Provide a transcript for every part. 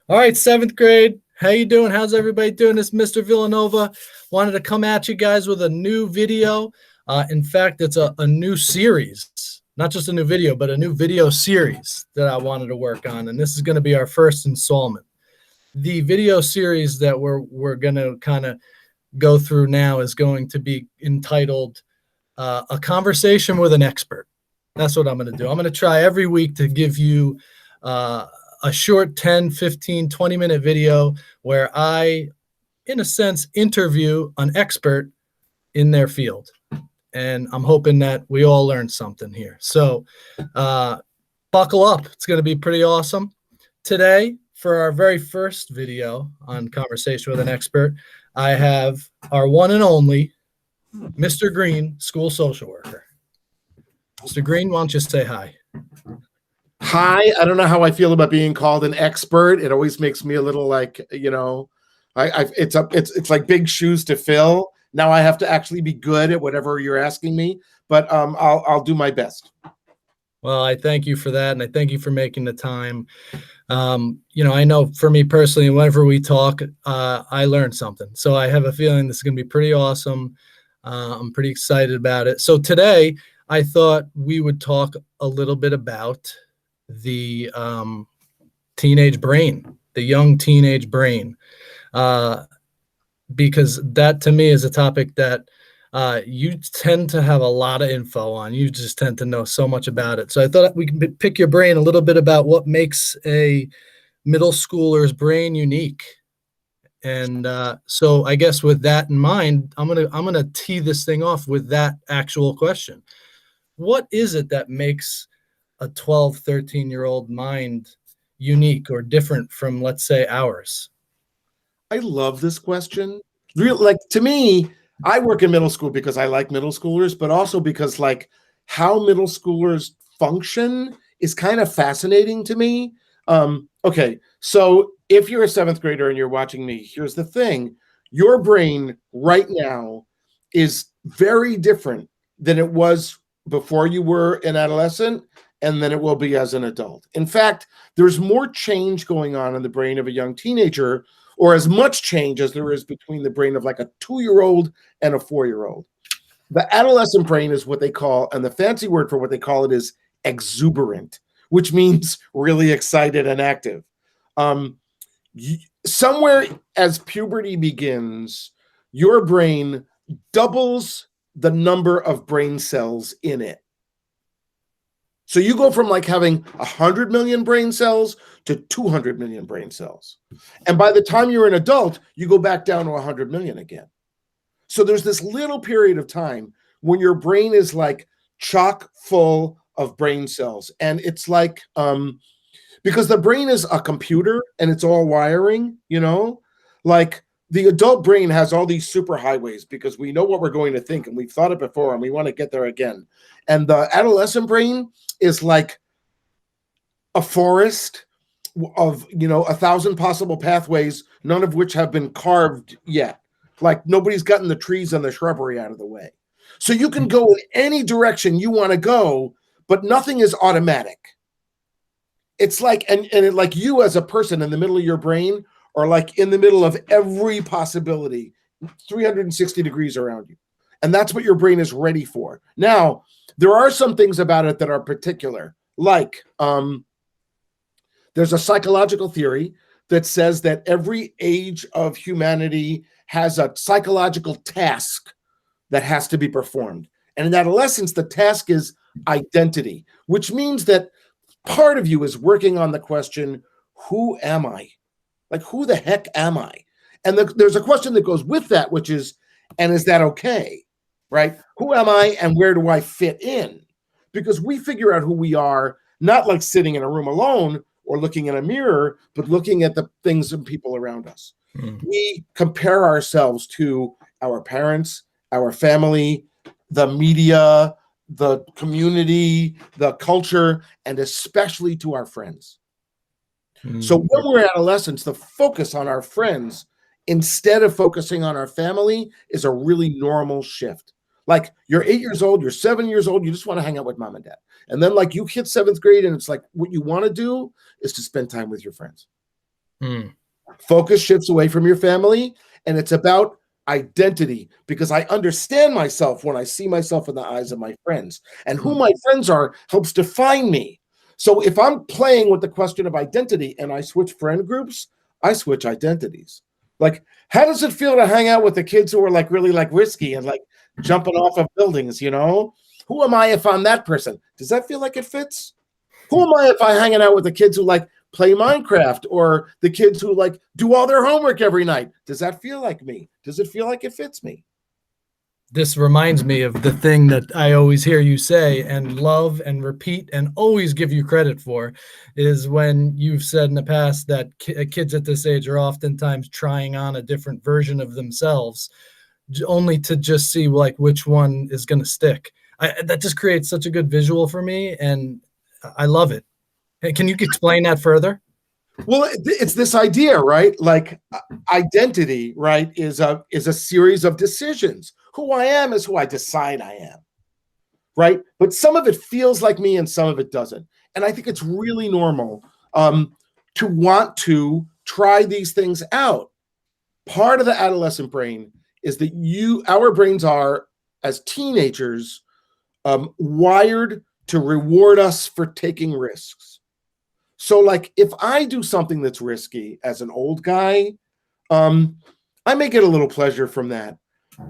All right, seventh grade. How you doing? How's everybody doing? This is Mr. Villanova. Wanted to come at you guys with a new video. In fact, it's a new series, not just a new video, but a new video series that I wanted to work on. And this is going to be our first installment. The video series that we're going to kind of go through now is going to be entitled A Conversation with an Expert. That's what I'm going to do. I'm going to try every week to give you a short 10, 15, 20-minute video where I, in a sense, interview an expert in their field. And I'm hoping that we all learn something here. So buckle up. It's going to be pretty awesome. Today, for our very first video on Conversation with an Expert, I have our one and only Mr. Green, school social worker. Mr. Green, why don't you say hi? Hi, I don't know how I feel about being called an expert. It always makes me a little like, it's like big shoes to fill. Now I have to actually be good at whatever you're asking me, but I'll do my best. Well, I thank you for that, and I thank you for making the time. I know for me personally, whenever we talk, I learn something. So I have a feeling this is going to be pretty awesome. I'm pretty excited about it. So today, I thought we would talk a little bit about the teenage brain, the young teenage brain, because that to me is a topic that you tend to have a lot of info on. You just tend to know so much about it. So I thought we could pick your brain a little bit about what makes a middle schooler's brain unique. And so I guess with that in mind, I'm gonna tee this thing off with that actual question. What is it that makes a 12, 13-year-old mind unique or different from, let's say, ours? I love this question. To me, I work in middle school because I like middle schoolers, but also because like how middle schoolers function is kind of fascinating to me. Okay, so if you're a seventh grader and you're watching me, here's the thing. Your brain right now is very different than it was before you were an adolescent and then it will be as an adult. In fact, there's more change going on in the brain of a young teenager, or as much change as there is between the brain of like a 2-year-old and a 4-year-old. The adolescent brain is what they call, and the fancy word for what they call it is exuberant, which means really excited and active. Somewhere as puberty begins, your brain doubles the number of brain cells in it. So you go from like having 100 million brain cells to 200 million brain cells. And by the time you're an adult, you go back down to 100 million again. So there's this little period of time when your brain is like chock full of brain cells. And it's like, because the brain is a computer and it's all wiring, like the adult brain has all these super highways because we know what we're going to think and we've thought it before and we want to get there again. And the adolescent brain is like a forest of, 1,000 possible pathways, none of which have been carved yet. Like nobody's gotten the trees and the shrubbery out of the way. So you can go in any direction you want to go, but nothing is automatic. It's like, and like you as a person in the middle of your brain are like in the middle of every possibility, 360 degrees around you. And that's what your brain is ready for. Now, there are some things about it that are particular, like there's a psychological theory that says that every age of humanity has a psychological task that has to be performed. And in adolescence, the task is identity, which means that part of you is working on the question, who am I? Like, who the heck am I? And there's a question that goes with that, which is, and is that okay? Right? Who am I and where do I fit in? Because we figure out who we are, not like sitting in a room alone or looking in a mirror, but looking at the things and people around us. We compare ourselves to our parents, our family, the media, the community, the culture, and especially to our friends. So when we're adolescents, the focus on our friends instead of focusing on our family is a really normal shift. Like you're 8 years old, you're 7 years old, you just want to hang out with mom and dad. And then like you hit 7th grade and it's like what you want to do is to spend time with your friends. Mm. Focus shifts away from your family, and it's about identity, because I understand myself when I see myself in the eyes of my friends, and who my friends are helps define me. So if I'm playing with the question of identity and I switch friend groups, I switch identities. Like, how does it feel to hang out with the kids who are like really like risky and like jumping off of buildings, you know? Who am I if I'm that person? Does that feel like it fits? Who am I if I hanging out with the kids who like play Minecraft, or the kids who like do all their homework every night? Does that feel like me? Does it feel like it fits me? This reminds me of the thing that I always hear you say and love and repeat and always give you credit for, is when you've said in the past that kids at this age are oftentimes trying on a different version of themselves, only to just see like which one is going to stick. That just creates such a good visual for me, and I love it. Hey, can you explain that further? Well, it's this idea, right? Like identity, right, is a series of decisions. Who I am is who I decide I am, right? But some of it feels like me and some of it doesn't. And I think it's really normal to want to try these things out. Part of the adolescent brain is that our brains are, as teenagers, wired to reward us for taking risks. So like if I do something that's risky as an old guy, I may get a little pleasure from that.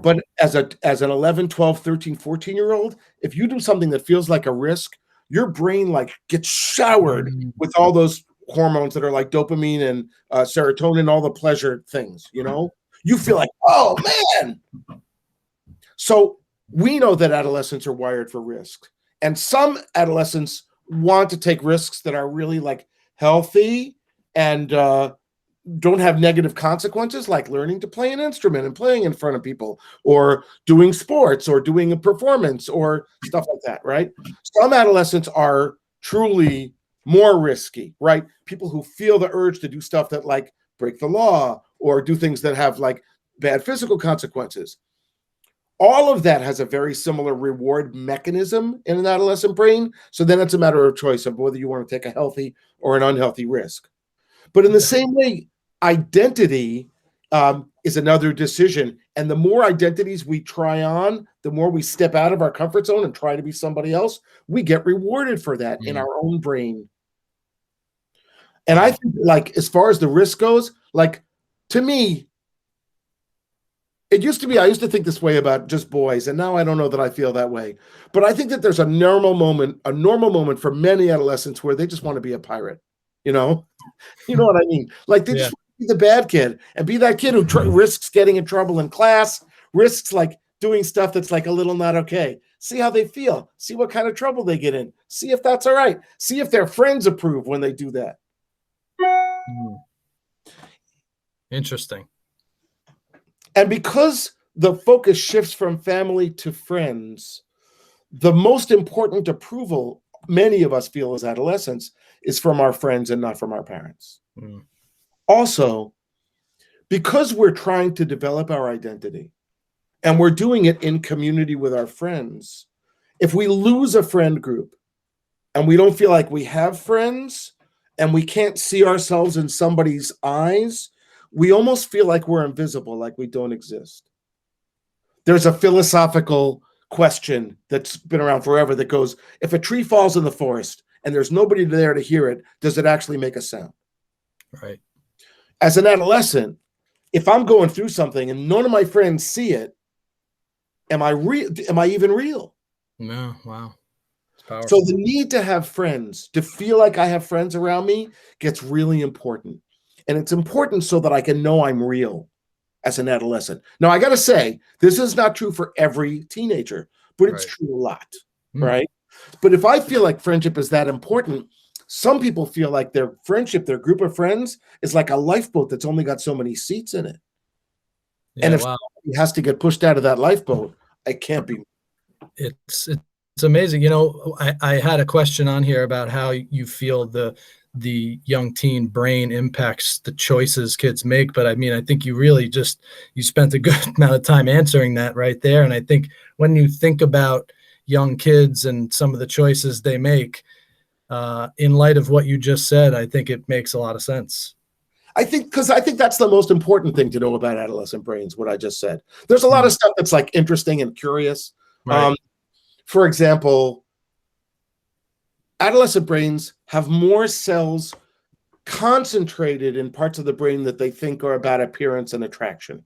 But as an 11, 12, 13, 14-year-old, if you do something that feels like a risk, your brain like gets showered with all those hormones that are like dopamine and serotonin, all the pleasure things, you know? You feel like, oh man. So we know that adolescents are wired for risk. And some adolescents want to take risks that are really like healthy and don't have negative consequences, like learning to play an instrument and playing in front of people, or doing sports, or doing a performance, or stuff like that, right? Some adolescents are truly more risky, right? People who feel the urge to do stuff that like break the law or do things that have like bad physical consequences. All of that has a very similar reward mechanism in an adolescent brain. So then it's a matter of choice of whether you want to take a healthy or an unhealthy risk. But in the same way, identity is another decision. And the more identities we try on, the more we step out of our comfort zone and try to be somebody else, we get rewarded for that in our own brain. And I think, like, as far as the risk goes, like, to me, it used to be, I used to think this way about just boys, and now I don't know that I feel that way. But I think that there's a normal moment for many adolescents where they just want to be a pirate, you know? You know what I mean? Like, they just want to be the bad kid and be that kid who risks getting in trouble in class, risks like doing stuff that's like a little not okay. See how they feel. See what kind of trouble they get in. See if that's all right. See if their friends approve when they do that. Interesting. And because the focus shifts from family to friends, the most important approval many of us feel as adolescents is from our friends and not from our parents. Also, because we're trying to develop our identity and we're doing it in community with our friends, if we lose a friend group and we don't feel like we have friends and we can't see ourselves in somebody's eyes, we almost feel like we're invisible, like we don't exist. There's a philosophical question that's been around forever that goes, if a tree falls in the forest and there's nobody there to hear it, does it actually make a sound? Right. As an adolescent, if I'm going through something and none of my friends see it, am I even real? No, wow. It's powerful. So the need to have friends, to feel like I have friends around me, gets really important. And it's important so that I can know I'm real as an adolescent. Now, I got to say, this is not true for every teenager, but it's true a lot, right? But if I feel like friendship is that important, some people feel like their friendship, their group of friends, is like a lifeboat that's only got so many seats in it. And if somebody has to get pushed out of that lifeboat, it can't be. It's amazing. You know, I had a question on here about how you feel the young teen brain impacts the choices kids make. But I mean, I think you really you spent a good amount of time answering that right there. And I think when you think about young kids and some of the choices they make, in light of what you just said, I think it makes a lot of sense. I think that's the most important thing to know about adolescent brains, what I just said. There's a lot of stuff that's like interesting and curious. Right. For example, adolescent brains have more cells concentrated in parts of the brain that they think are about appearance and attraction.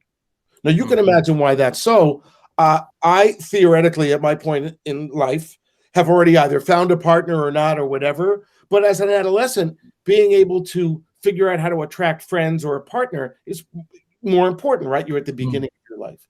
Now, you can imagine why that's so. I theoretically, at my point in life, have already either found a partner or not or whatever. But as an adolescent, being able to figure out how to attract friends or a partner is more important, right? You're at the beginning of your life.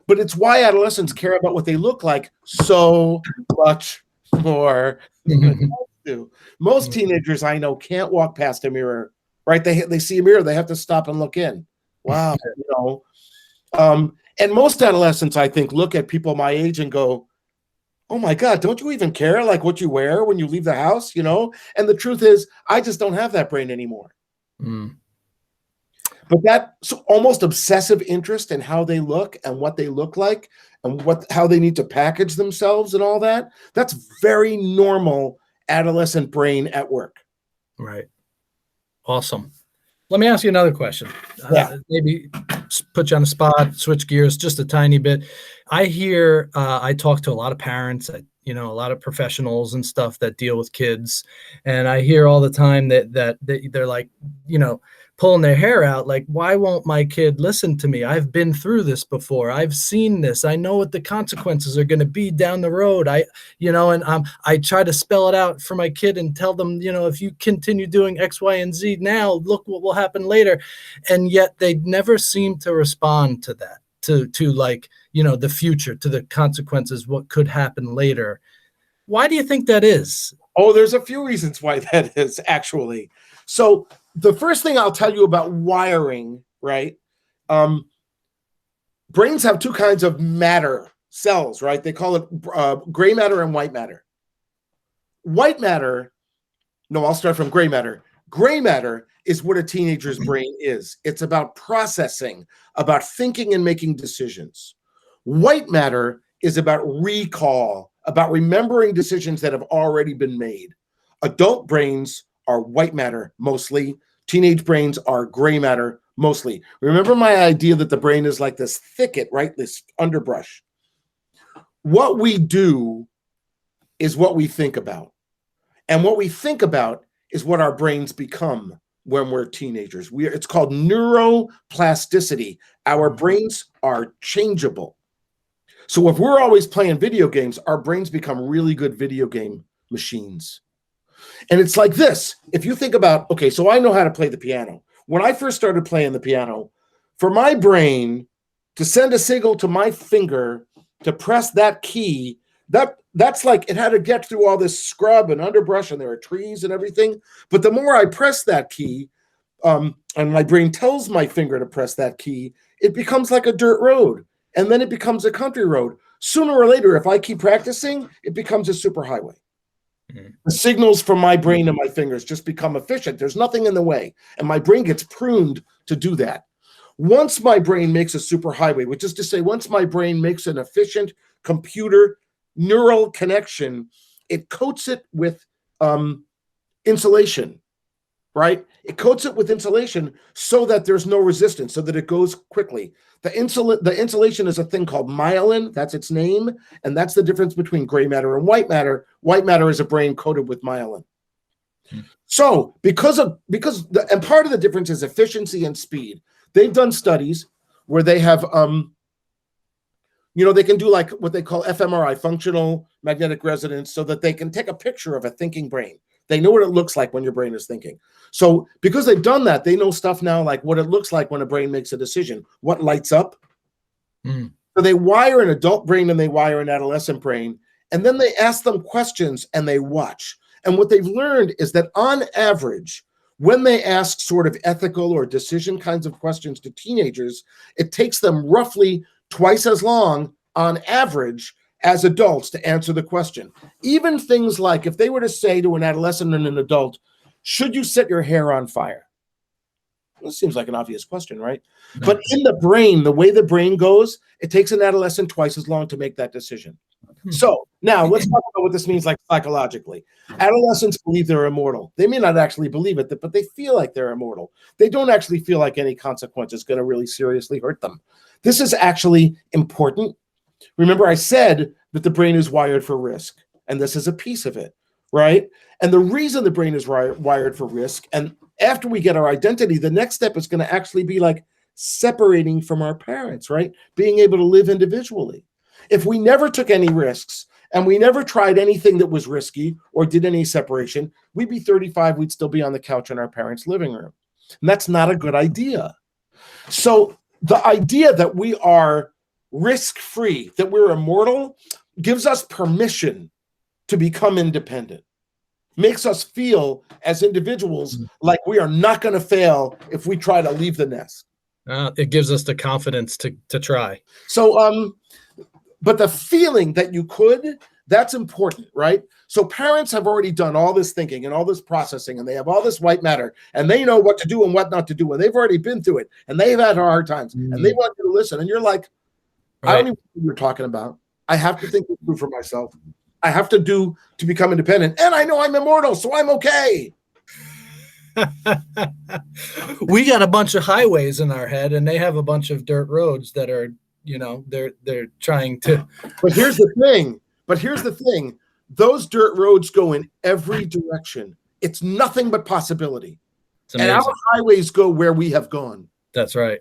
But it's why adolescents care about what they look like so much more than adults do. Most teenagers I know can't walk past a mirror, right? They see a mirror, they have to stop and look in. Wow, you know. And most adolescents, I think, look at people my age and go, oh my God, don't you even care like what you wear when you leave the house, you know? And the truth is, I just don't have that brain anymore. But that almost obsessive interest in how they look and what they look like and how they need to package themselves and all that, that's very normal adolescent brain at work. Right. Awesome. Let me ask you another question. Yeah. Maybe put you on the spot, switch gears just a tiny bit. I talk to a lot of parents, a lot of professionals and stuff that deal with kids. And I hear all the time that they're like, pulling their hair out. Like, why won't my kid listen to me? I've been through this before. I've seen this. I know what the consequences are going to be down the road. I try to spell it out for my kid and tell them, if you continue doing X, Y, and Z now, look what will happen later. And yet they never seem to respond to that, to the future, to the consequences, what could happen later. Why do you think that is? Oh, there's a few reasons why that is, actually. So the first thing I'll tell you about wiring, right? Brains have two kinds of matter cells, right? They call it gray matter and white matter. I'll start from gray matter. Gray matter is what a teenager's brain is. It's about processing, about thinking and making decisions. White matter is about recall, about remembering decisions that have already been made. Adult brains are white matter mostly. Teenage brains are gray matter mostly. Remember my idea that the brain is like this thicket, right? This underbrush. What we do is what we think about. And what we think about is what our brains become when we're teenagers. It's called neuroplasticity. Our brains are changeable. So if we're always playing video games, our brains become really good video game machines. And it's like this. If you think about, okay, so I know how to play the piano. When I first started playing the piano, for my brain to send a signal to my finger to press that key, that's like it had to get through all this scrub and underbrush, and there are trees and everything. But the more I press that key, and my brain tells my finger to press that key, it becomes like a dirt road. And then it becomes a country road. Sooner or later, if I keep practicing, it becomes a superhighway. The signals from my brain and my fingers just become efficient. There's nothing in the way. And my brain gets pruned to do that. Once my brain makes a superhighway, which is to say, once my brain makes an efficient computer neural connection, it coats it with insulation, right? It coats it with insulation so that there's no resistance, so that it goes quickly. The insulation is a thing called myelin. That's its name. And that's the difference between gray matter and white matter. White matter is a brain coated with myelin. So and part of the difference is efficiency and speed. They've done studies where they have, they can do like what they call fMRI, functional magnetic resonance, so that they can take a picture of a thinking brain. They know what it looks like when your brain is thinking. So because they've done that, they know stuff now like what it looks like when a brain makes a decision, what lights up. So they wire an adult brain and they wire an adolescent brain, and then they ask them questions and they watch. And what they've learned is that on average, when they ask sort of ethical or decision kinds of questions to teenagers, it takes them roughly twice as long on average as adults to answer the question. Even things like if they were to say to an adolescent and an adult, should you set your hair on fire? Well, it seems like an obvious question, right? No. But in the brain, the way the brain goes, it takes an adolescent twice as long to make that decision. So now let's talk about what this means like psychologically. Adolescents believe they're immortal. They may not actually believe it, but they feel like they're immortal. They don't actually feel like any consequence is going to really seriously hurt them. This is actually important. Remember, I said that the brain is wired for risk, and this is a piece of it, right? And the reason the brain is wired for risk, and after we get our identity, the next step is going to actually be like separating from our parents, right? Being able to live individually. If we never took any risks and we never tried anything that was risky or did any separation, we'd be 35, we'd still be on the couch in our parents' living room. And that's not a good idea. So the idea that we are risk-free, that we're immortal, gives us permission to become independent. Makes us feel as individuals like we are not going to fail if we try to leave the nest. It gives us the confidence to try. So, but the feeling that you could, that's important, right? So parents have already done all this thinking and all this processing, and they have all this white matter, and they know what to do and what not to do, and they've already been through it, and they've had hard times, and they want you to listen, and you're like, I don't even know what you're talking about. I have to think this through for myself. I have to do to become independent, and I know I'm immortal, so I'm okay. We got a bunch of highways in our head, and they have a bunch of dirt roads that are, they're trying to. But here's the thing. Those dirt roads go in every direction. It's nothing but possibility. And our highways go where we have gone. That's right.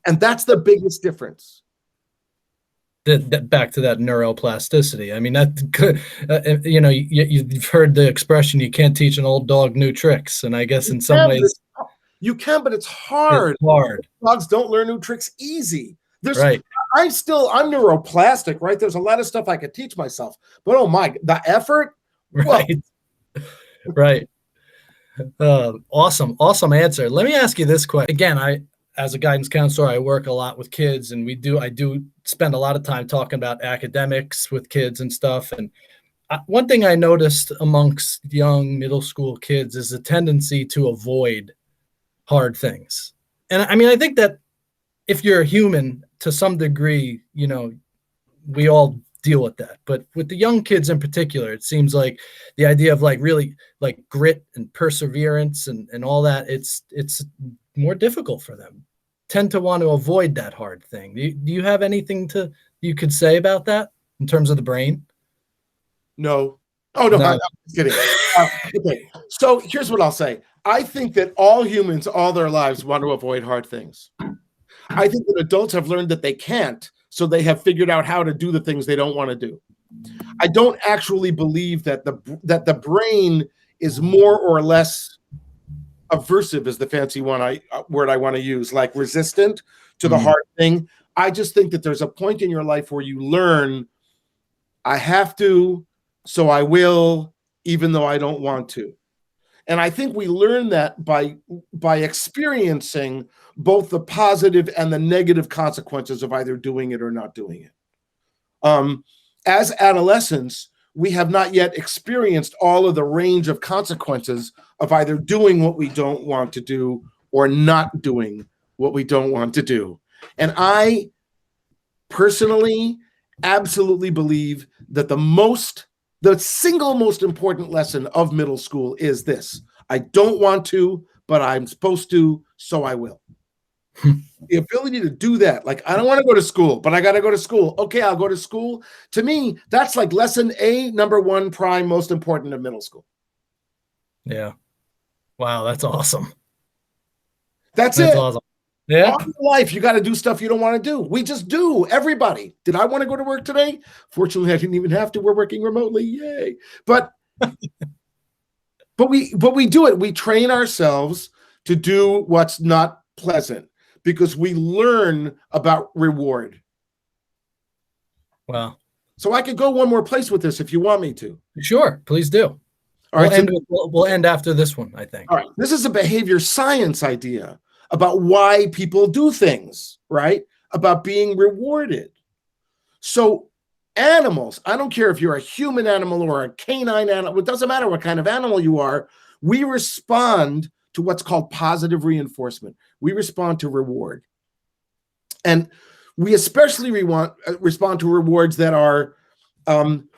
And that's the biggest difference. Back to that neuroplasticity. I mean, you've heard the expression, you can't teach an old dog new tricks. And I guess in some ways you can, but it's hard. It's hard. Dogs don't learn new tricks easy. Right. I'm neuroplastic, right? There's a lot of stuff I could teach myself, but the effort. Right. Right. Awesome answer. Let me ask you this question. Again, as a guidance counselor, I work a lot with kids, and I do spend a lot of time talking about academics with kids and stuff. And one thing I noticed amongst young middle school kids is a tendency to avoid hard things. And I mean, I think that if you're a human to some degree, we all deal with that. But with the young kids in particular, it seems like the idea of like really like grit and perseverance and all that, it's more difficult for them. Tend to want to avoid that hard thing. Do you have anything you could say about that in terms of the brain? No. Oh, no. I'm kidding. Okay. So here's what I'll say. I think that all humans all their lives want to avoid hard things. I think that adults have learned that they can't, so they have figured out how to do the things they don't want to do. I don't actually believe that the brain is more or less aversive is the fancy word I want to use, like resistant to the hard thing. I just think that there's a point in your life where you learn, I have to, so I will, even though I don't want to. And I think we learn that by experiencing both the positive and the negative consequences of either doing it or not doing it. As adolescents, we have not yet experienced all of the range of consequences of either doing what we don't want to do or not doing what we don't want to do. And I personally absolutely believe that the single most important lesson of middle school is this: I don't want to, but I'm supposed to, so I will. The ability to do that, like, I don't want to go to school, but I got to go to school. Okay, I'll go to school. To me, that's like lesson A, number one, prime, most important of middle school. Yeah. Wow, that's awesome. That's awesome. Yeah. All your life, you got to do stuff you don't want to do. We just do. Everybody. Did I want to go to work today? Fortunately, I didn't even have to. We're working remotely. Yay. But we do it. We train ourselves to do what's not pleasant because we learn about reward. Wow. So I could go one more place with this if you want me to. Sure, please do. All right. We'll end after this one, I think. All right. This is a behavior science idea about why people do things, right? About being rewarded. So animals, I don't care if you're a human animal or a canine animal, it doesn't matter what kind of animal you are, we respond to what's called positive reinforcement. We respond to reward. And we especially respond to rewards that are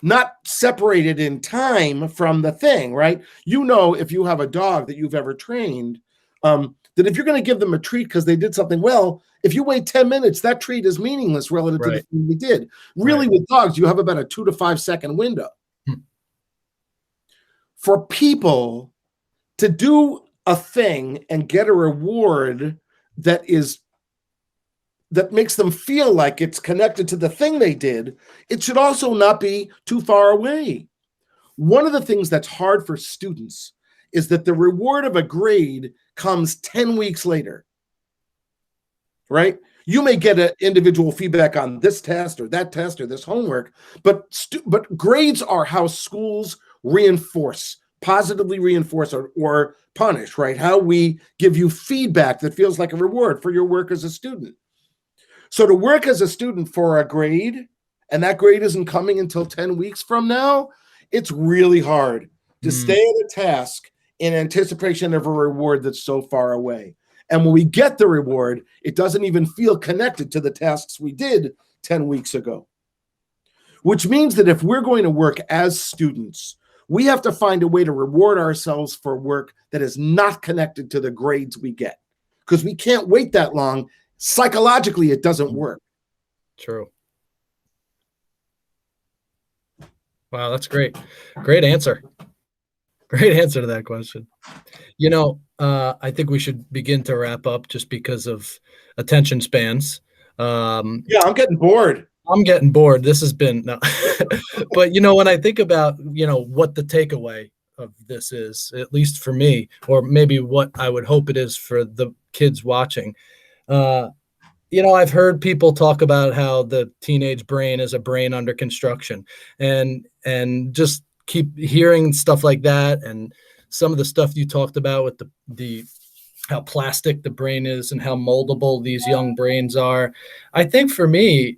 not separated in time from the thing, right? You know, if you have a dog that you've ever trained, that if you're going to give them a treat because they did something well, if you wait 10 minutes, that treat is meaningless relative to the thing they did. Really, with dogs, you have about a 2 to 5 second window. For people to do a thing and get a reward that makes them feel like it's connected to the thing they did, it should also not be too far away. One of the things that's hard for students is that the reward of a grade comes 10 weeks later, right? You may get an individual feedback on this test or that test or this homework, but grades are how schools reinforce, positively reinforce or punish, right? How we give you feedback that feels like a reward for your work as a student. So to work as a student for a grade, and that grade isn't coming until 10 weeks from now, it's really hard to stay at a task in anticipation of a reward that's so far away. And when we get the reward, it doesn't even feel connected to the tasks we did 10 weeks ago. Which means that if we're going to work as students, we have to find a way to reward ourselves for work that is not connected to the grades we get. Because we can't wait that long. Psychologically, it doesn't work. True. Wow, that's great. Great answer. Great answer to that question. You know, I think we should begin to wrap up just because of attention spans. Yeah, I'm getting bored. I'm getting bored. This has been, no. But you know, when I think about, you know, what the takeaway of this is, at least for me, or maybe what I would hope it is for the kids watching, you know, I've heard people talk about how the teenage brain is a brain under construction, and just keep hearing stuff like that, and some of the stuff you talked about with the how plastic the brain is and how moldable these young brains are. I think for me,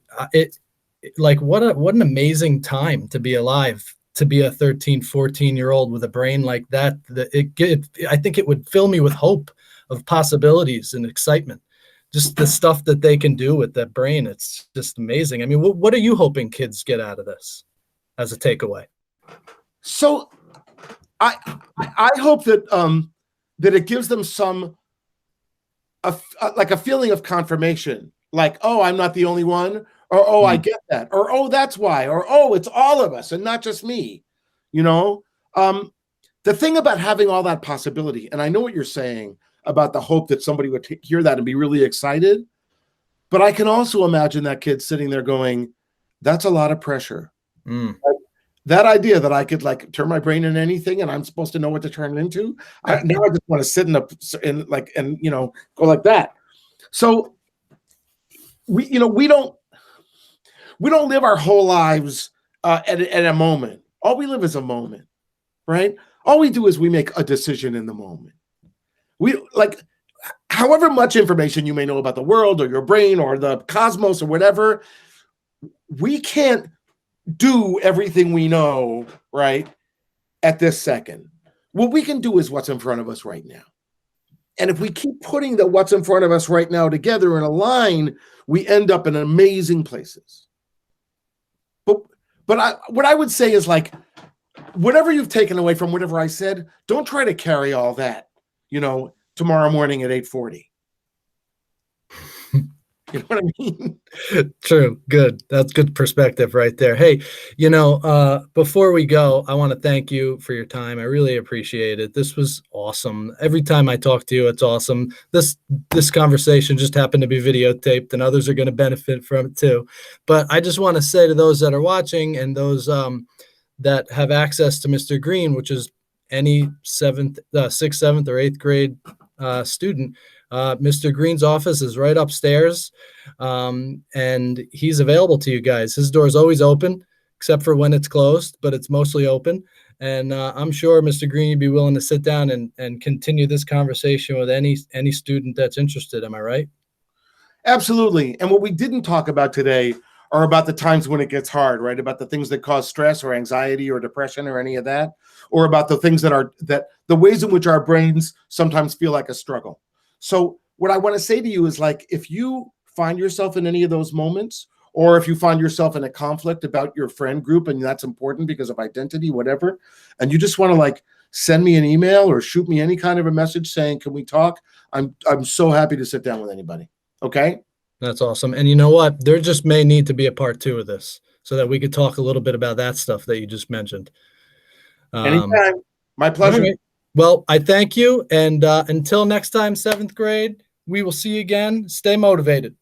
like what an amazing time to be alive, to be a 13, 14-year-old with a brain like that. I think it would fill me with hope of possibilities and excitement. Just the stuff that they can do with that brain. It's just amazing. I mean, what are you hoping kids get out of this as a takeaway? So I hope that that it gives them some like a feeling of confirmation, like, oh, I'm not the only one, or oh, I get that, or oh, that's why, or oh, it's all of us and not just me. You know, the thing about having all that possibility, and I know what you're saying about the hope that somebody would hear that and be really excited, but I can also imagine that kid sitting there going, that's a lot of pressure. That idea that I could like turn my brain into anything and I'm supposed to know what to turn it into. Now I just want to sit and you know, go like that. So we don't live our whole lives at a moment. All we live is a moment, right? All we do is we make a decision in the moment. We like, however much information you may know about the world or your brain or the cosmos or whatever, we can't do everything we know, right, at this second. What we can do is what's in front of us right now. And if we keep putting the what's in front of us right now together in a line, we end up in amazing places. But what I would say is, like, whatever you've taken away from whatever I said, don't try to carry all that, you know, tomorrow morning at 8:40. You know what I mean? True. Good. That's good perspective right there. Hey, you know, before we go, I want to thank you for your time. I really appreciate it. This was awesome. Every time I talk to you, it's awesome. This conversation just happened to be videotaped, and others are going to benefit from it too. But I just want to say to those that are watching and those that have access to Mr. Green, which is any 6th, 7th, or 8th grade student, Mr. Green's office is right upstairs, and he's available to you guys. His door is always open, except for when it's closed, but it's mostly open. And I'm sure Mr. Green would be willing to sit down and continue this conversation with any student that's interested. Am I right? Absolutely. And what we didn't talk about today are about the times when it gets hard, right? About the things that cause stress or anxiety or depression or any of that, or about the things that the ways in which our brains sometimes feel like a struggle. So what I want to say to you is, like, if you find yourself in any of those moments, or if you find yourself in a conflict about your friend group and that's important because of identity, whatever, and you just want to like send me an email or shoot me any kind of a message saying, can we talk? I'm so happy to sit down with anybody. Okay. That's awesome. And you know what? There just may need to be a part 2 of this so that we could talk a little bit about that stuff that you just mentioned. Anytime. My pleasure. All right. Well, I thank you. And until next time, 7th grade, we will see you again. Stay motivated.